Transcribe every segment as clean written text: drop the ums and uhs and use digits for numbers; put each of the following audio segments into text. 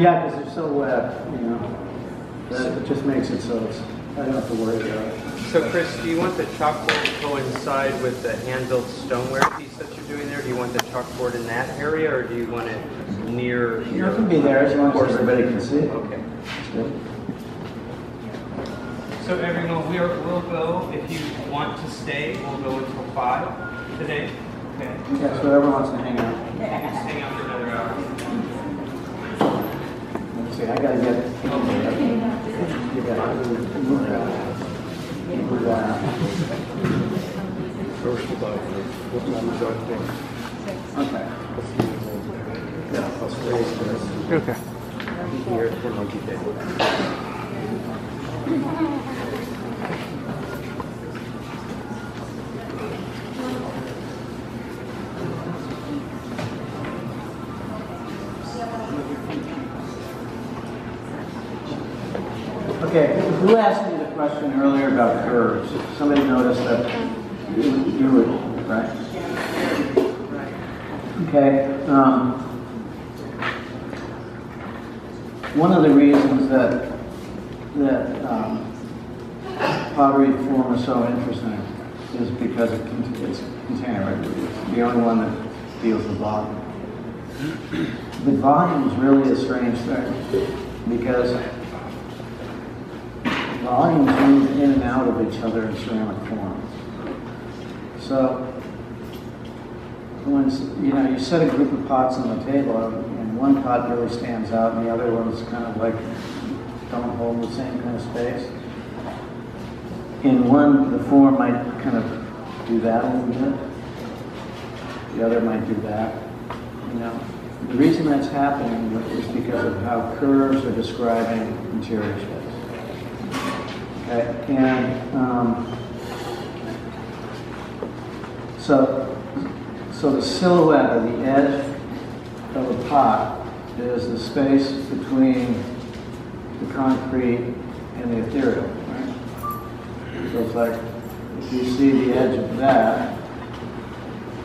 Yeah, because they're so wet, you know. That it just makes it so it's, I don't have to worry about it. So Chris, do you want the chalkboard to coincide with the hand-built stoneware piece that you're doing there? Do you want the chalkboard in that area, or do you want it near? It can be there as long as everybody can see it. Okay. That's good. So everyone, we'll go, if you want to stay, we'll go until 5 today. Okay. Yeah, so whoever wants to hang out. You can hang out for another hour. Let's see, I gotta get it. You gotta move that. Move that. First about what time is our thing? Okay. Yeah, I'll raise this. Okay. Here, then we'll keep it. Okay, who asked me the question earlier about curves? Somebody noticed that you were, right? Okay. One of the reasons that pottery form is so interesting is because it's container. It's the only one that deals with volume. The volume is really a strange thing because volumes move in and out of each other in ceramic form. So when you set a group of pots on the table, and one pot really stands out, and the other one's kind of like don't hold the same kind of space. In one, the form might kind of do that a little bit. The other might do that. The reason that's happening is because of how curves are describing interior space. Okay, and so the silhouette or the edge of a pot is the space between the concrete and the ethereal, right? So it's like if you see the edge of that,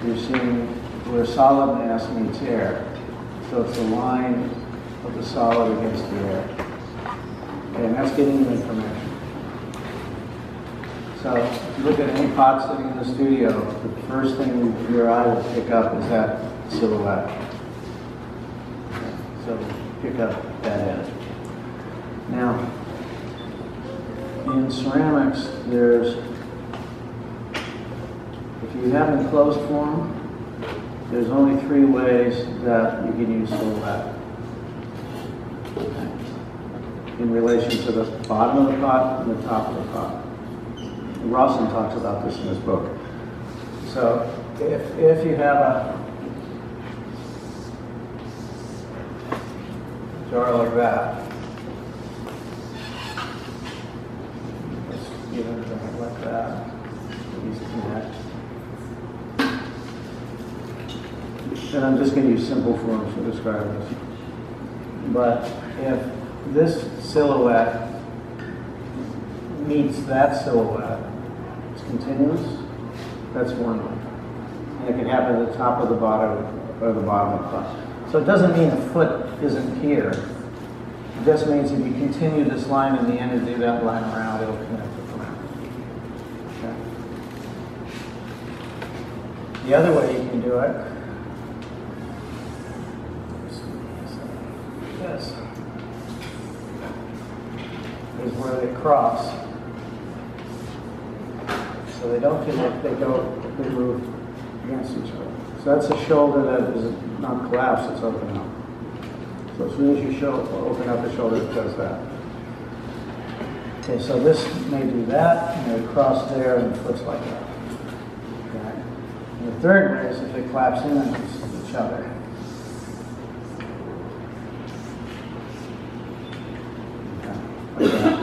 you're seeing where solid mass meets air. So it's the line of the solid against the air. Okay, and that's getting you information. So if you look at any pot sitting in the studio, the first thing your eye will pick up is that silhouette. Okay, so pick up that edge. Now, in ceramics, if you have an enclosed form, there's only 3 ways that you can use silhouette. Okay. In relation to the bottom of the pot and the top of the pot. Rawson talks about this in his book. So if you have a jar like that, let's give it like that, easy to connect. And I'm just going to use simple forms to describe this. But if this silhouette meets that silhouette, it's continuous, that's one way. And it can happen at the top of the bottom or the bottom of the pot. So it doesn't mean the foot isn't here. It just means if you continue this line in the end and do that line around, it'll connect with the round. Okay. The other way you can do it is where they cross. So they don't connect, they move against each other. So that's a shoulder that is not collapsed, it's open up. So as soon as you open up the shoulder, it does that. Okay, so this may do that, and they cross there, and the foot's like that. Okay. And the third way is if they collapse in against each other. Like that.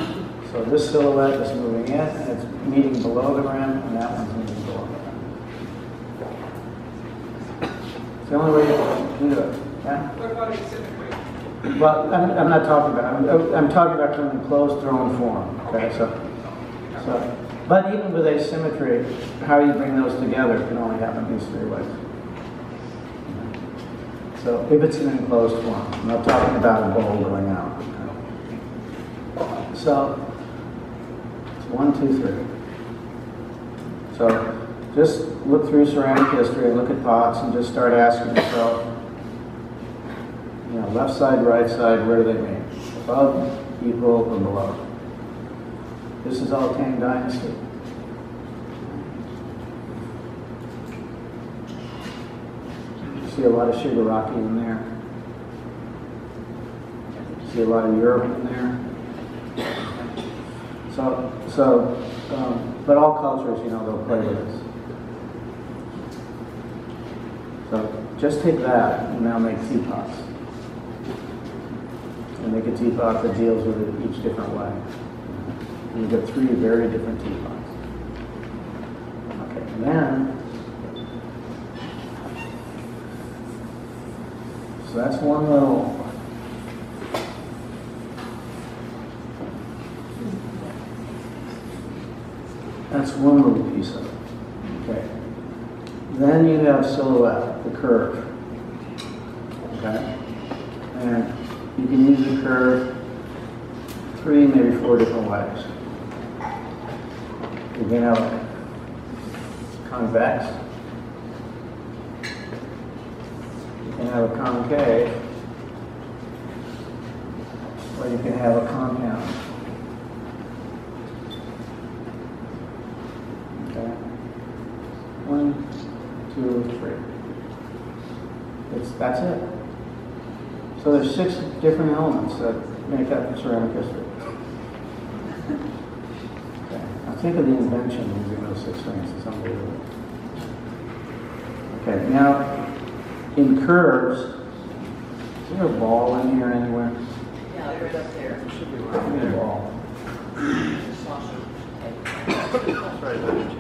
So this silhouette is moving in, and it's meeting below the rim, and that one's meeting below the rim. It's the only way you can do it. Yeah? What about asymmetry? Well, I'm not talking about. I'm talking about from enclosed thrown form. Okay, so, but even with asymmetry, how you bring those together can only happen these 3 ways. So if it's an enclosed form, I'm not talking about a bowl going out. So it's 1, 2, 3. So just look through ceramic history, look at pots, and just start asking yourself, you know, left side, right side, where do they meet? Above, equal, or below? This is all Tang Dynasty. See a lot of Shigaraki in there. See a lot of Europe in there. But all cultures, you know, they'll play with this. So just take that and now make teapots. And make a teapot that deals with it each different way. And you get 3 very different teapots. Okay, and then, so that's one little, piece of it. Okay. Then you have silhouette, the curve. Okay? And you can use the curve 3, maybe 4 different ways. You can have convex. You can have a concave. Or you can have a compound. Okay? 1, 2, 3. That's it. So there's 6 different elements that make up the ceramic history. Okay. Now think of the invention using those 6 things. It's unbelievable. Okay, now in curves, is there a ball in here anywhere? Yeah, right up there. It should be Give right me a there. ball. That's right there.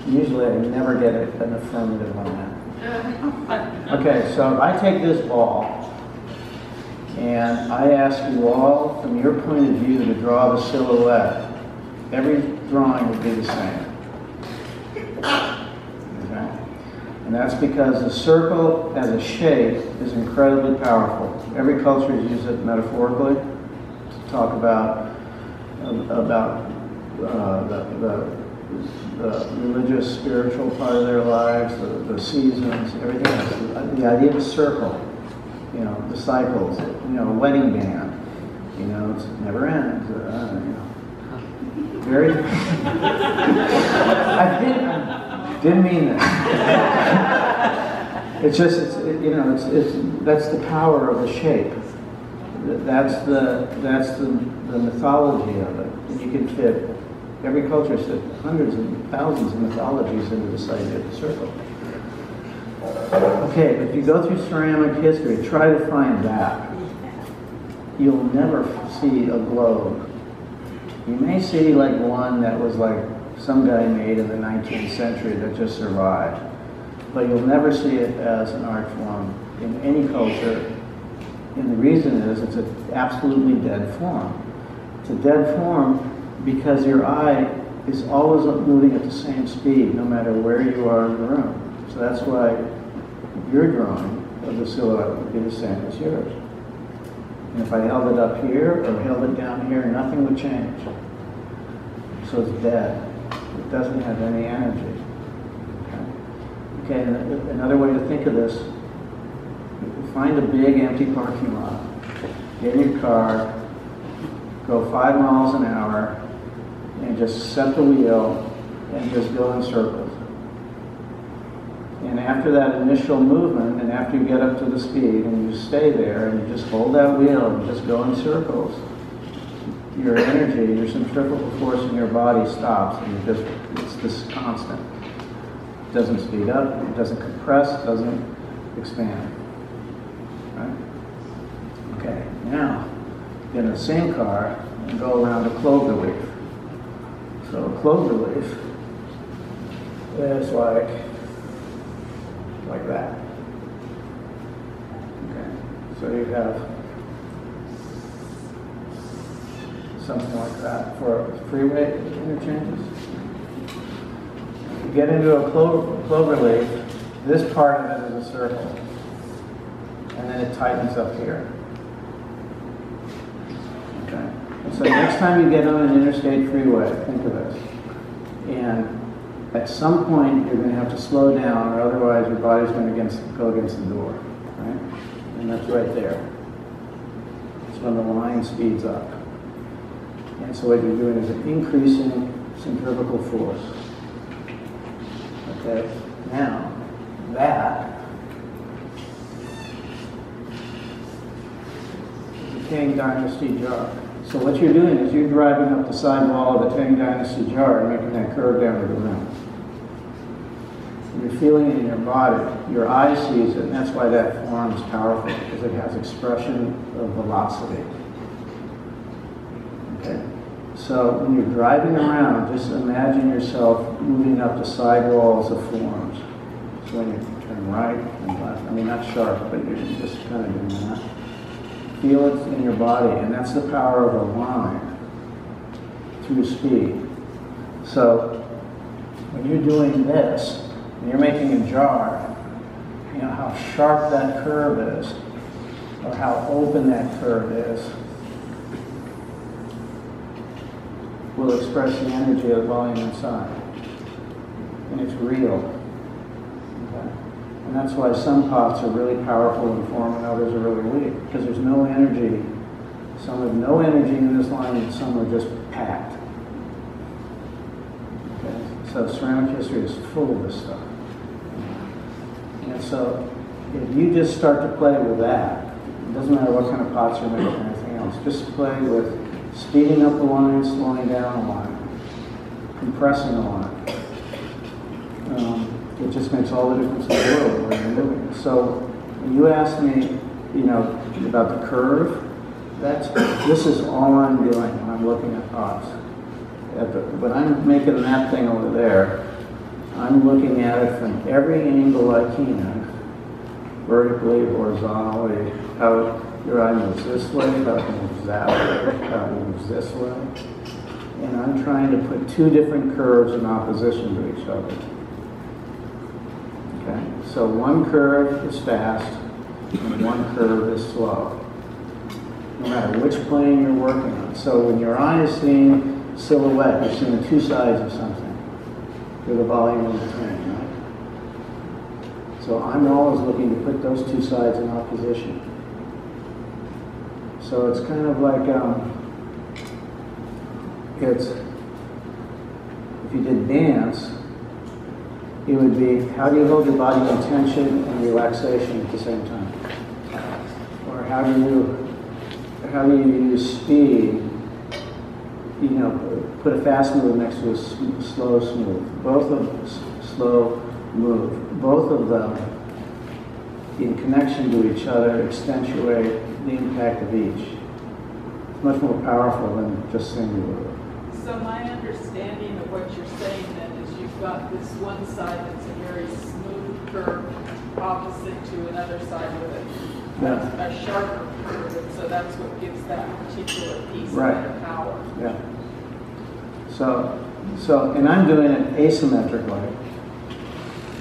Usually I never get an affirmative on that. Okay, so I take this ball and I ask you all, from your point of view, to draw the silhouette. Every drawing would be the same. Okay? And that's because the circle as a shape is incredibly powerful. Every culture uses it metaphorically to talk about the religious, spiritual part of their lives, the seasons, everything else. The idea of a circle, you know, the cycles, you know, a wedding band, you know, it never ends. You know. Very. I didn't mean that. It's just, you know, that's the power of the shape. That's the mythology of it. And you can fit. Every culture has hundreds and thousands of mythologies into this idea of the circle. Okay, if you go through ceramic history, try to find that. You'll never see a globe. You may see like one that was like some guy made in the 19th century that just survived. But you'll never see it as an art form in any culture. And the reason is it's an absolutely dead form. It's a dead form because your eye is always moving at the same speed, no matter where you are in the room. So that's why your drawing of the silhouette would be the same as yours. And if I held it up here or held it down here, nothing would change. So it's dead. It doesn't have any energy. Okay, and another way to think of this, find a big empty parking lot, get in your car, go 5 miles an hour, and just set the wheel and just go in circles. And after that initial movement, and after you get up to the speed, and you stay there, and you just hold that wheel and just go in circles, your energy, your centrifugal force in your body stops, and it's this constant. It doesn't speed up, it doesn't compress, it doesn't expand. Right? Okay, now, get in the same car and go around a clover leaf. So a clover leaf is like that. Okay, so you have something like that for freeway interchanges. You get into a clover leaf, This part of it is a circle. And then it tightens up here. Okay. So next time you get on an interstate freeway, think of this. And at some point, you're going to have to slow down, or otherwise your body's going to go against the door, right? And that's right there. It's when the line speeds up. And so what you're doing is increasing centrifugal force. Okay? Now, that is a Tang Dynasty jar. So what you're doing is you're driving up the side wall of the Tang Dynasty jar and making that curve down to the rim. And you're feeling it in your body. Your eye sees it, and that's why that form is powerful, because it has expression of velocity. Okay? So when you're driving around, just imagine yourself moving up the side walls of forms. So when you turn right and left, I mean not sharp, but you're just kind of doing that. Feel it in your body, and that's the power of a line through speed. So when you're doing this, and you're making a jar, you know how sharp that curve is, or how open that curve is, will express the energy of the volume inside. And it's real. Okay? And that's why some pots are really powerful in form and others are really weak, because there's no energy. Some have no energy in this line and some are just packed. Okay? So ceramic history is full of this stuff. And so if you just start to play with that, it doesn't matter what kind of pots you're making or anything else, just play with speeding up the line, slowing down the line, compressing the line. It just makes all the difference in the world when you're moving. So when you ask me, you know, about the curve, this is all I'm doing when I'm looking at pots. When I'm making that thing over there, I'm looking at it from every angle I can, vertically, horizontally, how your eye moves this way, how it moves that way, how it moves this way. And I'm trying to put two different curves in opposition to each other. Okay? So one curve is fast, and one curve is slow. No matter which plane you're working on. So when your eye is seeing silhouette, you're seeing two sides of something with a volume in between, right? So I'm always looking to put those two sides in opposition. So it's kind of like, if you did dance, it would be, how do you hold your body in tension and relaxation at the same time? Or how do you use speed, you know, put a fast move next to a slow smooth. Both of them slow move. Both of them, in connection to each other, accentuate the impact of each. It's much more powerful than just singular. So my understanding of what you're saying then is you've got this one side that's a very smooth curve opposite to another side with a sharper curve, and so that's what gives that particular piece of their power. Yeah. So, and I'm doing it asymmetrically,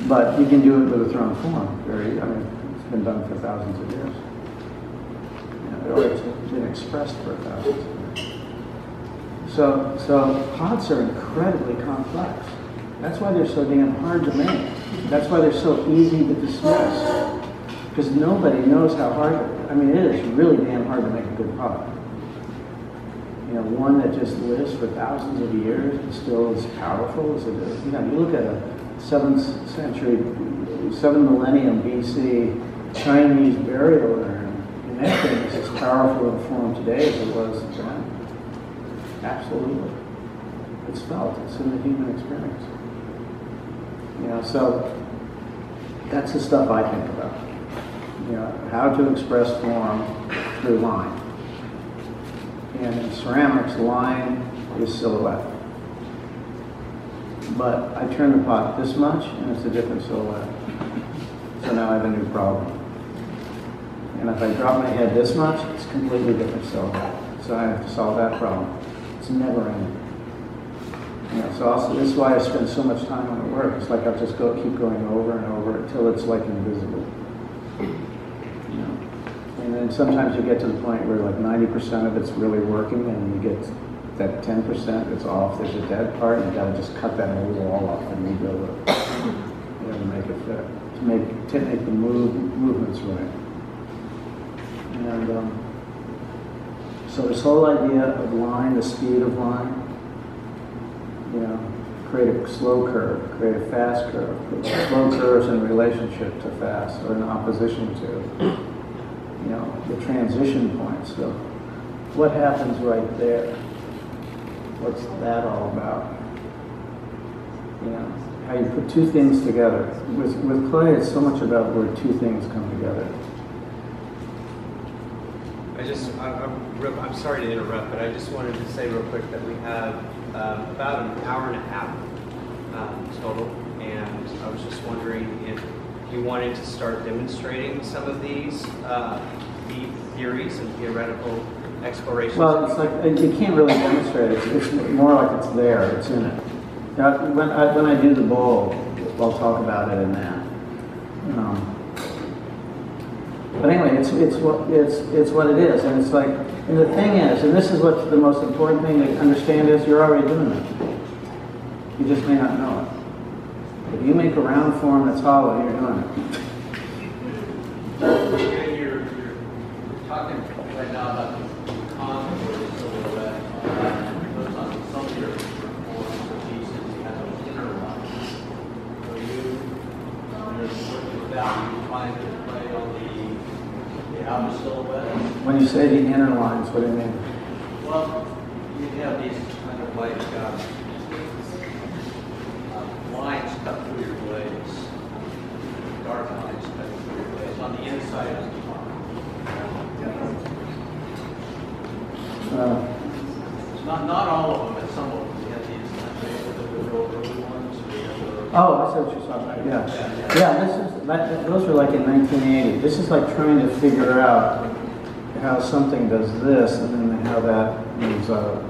but you can do it with a thrown form. It's been done for thousands of years. It's been expressed for thousands of years. So pots are incredibly complex. That's why they're so damn hard to make. That's why they're so easy to dismiss. Because nobody knows how hard, it is really damn hard to make a good pot. You know, one that just lives for thousands of years and still is powerful as it is. You know, you look at a 7th century, 7 millennium BC Chinese burial urn, and that thing is as powerful in form today as it was then. Absolutely. It's felt. It's in the human experience. You know, so that's the stuff I think about. You know, how to express form through line. And in ceramics, line is silhouette. But I turn the pot this much, and it's a different silhouette. So now I have a new problem. And if I drop my head this much, it's a completely different silhouette. So I have to solve that problem. It's never ending. You know, so also, this is why I spend so much time on the work. It's like I'll just keep going over and over until it's like invisible. You know? And then sometimes you get to the point where like 90% of it's really working, and you get that 10% that's off. There's a dead part, and you got to just cut that whole wall off and rebuild it. You know, to make it fit, to make the movements right. And so this whole idea of line, the speed of line, you know, create a slow curve, create a fast curve, put slow curves in relationship to fast or in opposition to, you know, the transition points. So what happens right there? What's that all about? You know, how you put two things together. With clay, it's so much about where two things come together. I'm sorry to interrupt, but I just wanted to say real quick that we have about an hour and a half total, and I was just wondering if you wanted to start demonstrating some of these theories and theoretical explorations. Well, it's like you can't really demonstrate it. It's more like it's there. It's in it. Now, when I do the bowl, I'll talk about it in that. But anyway, it's what it is, and it's like, and the thing is, and this is what the most important thing to understand is, you're already doing it. You just may not know it. If you make a round form that's hollow, you're doing it. And you're talking right now about the contour of the silhouette. On some of your forms or pieces, you have those inner lines. So when you're working with that, you find the play on the outer silhouette. When you say the inner lines, what do you mean? Well, you have these kind of like lines cut through your blades, dark lines cut through your blades on the inside of the farm. Not all of them, but some of them. You have these the real early ones. Oh, I see what you're talking about. Yeah, those were like in 1980. This is like trying to figure out how something does this, and then how that moves out.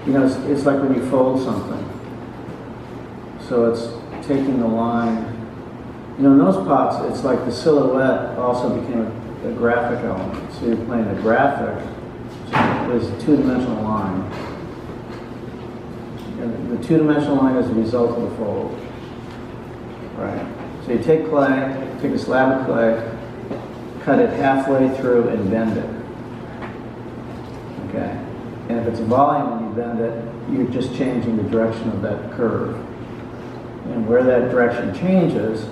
You know, it's like when you fold something. So it's taking the line. You know, in those pots, it's like the silhouette also became a graphic element. So you're playing a graphic. There's a two-dimensional line. And the two-dimensional line is the result of the fold. Right. So you take clay, take a slab of clay, cut it halfway through and bend it. Okay. And if it's a volume and you bend it, you're just changing the direction of that curve. And where that direction changes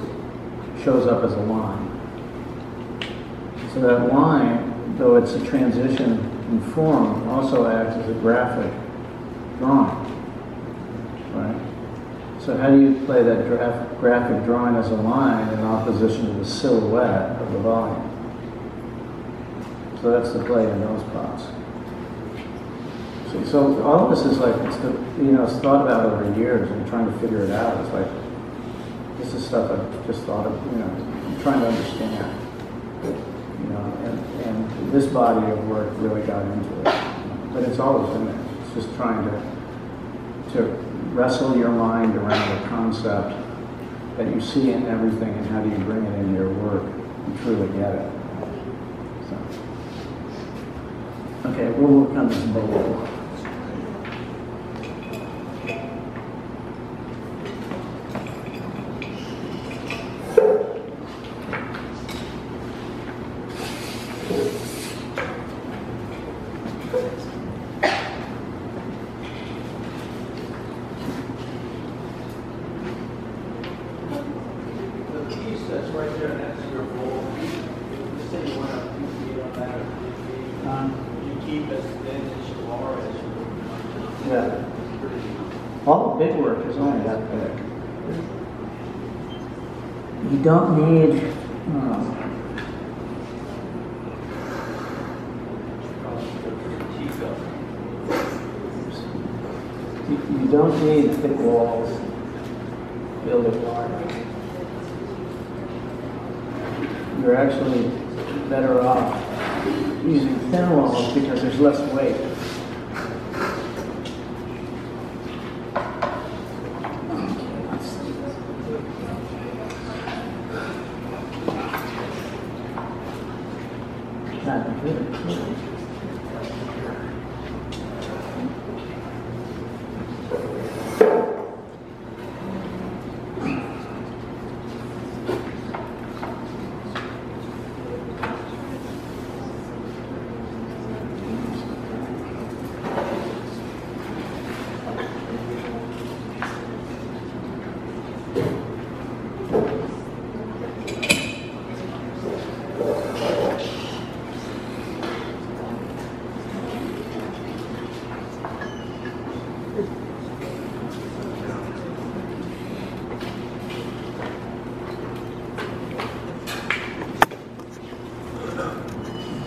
shows up as a line. So that line, though it's a transition in form, also acts as a graphic drawing. Right? So how do you play that graphic drawing as a line in opposition to the silhouette of the volume? So that's the play in those pots. So all of this is like, it's thought about over years and trying to figure it out. It's like, this is stuff I've just thought of, I'm trying to understand. And this body of work really got into it. But it's always been there. It's just trying to wrestle your mind around a concept that you see in everything, and how do you bring it into your work and truly get it. So. Okay, we'll work on this bowl. All the big work is only that big. You don't need, you don't need thick walls to build a wire. You're actually better off using thin walls because there's less weight. That'd be good.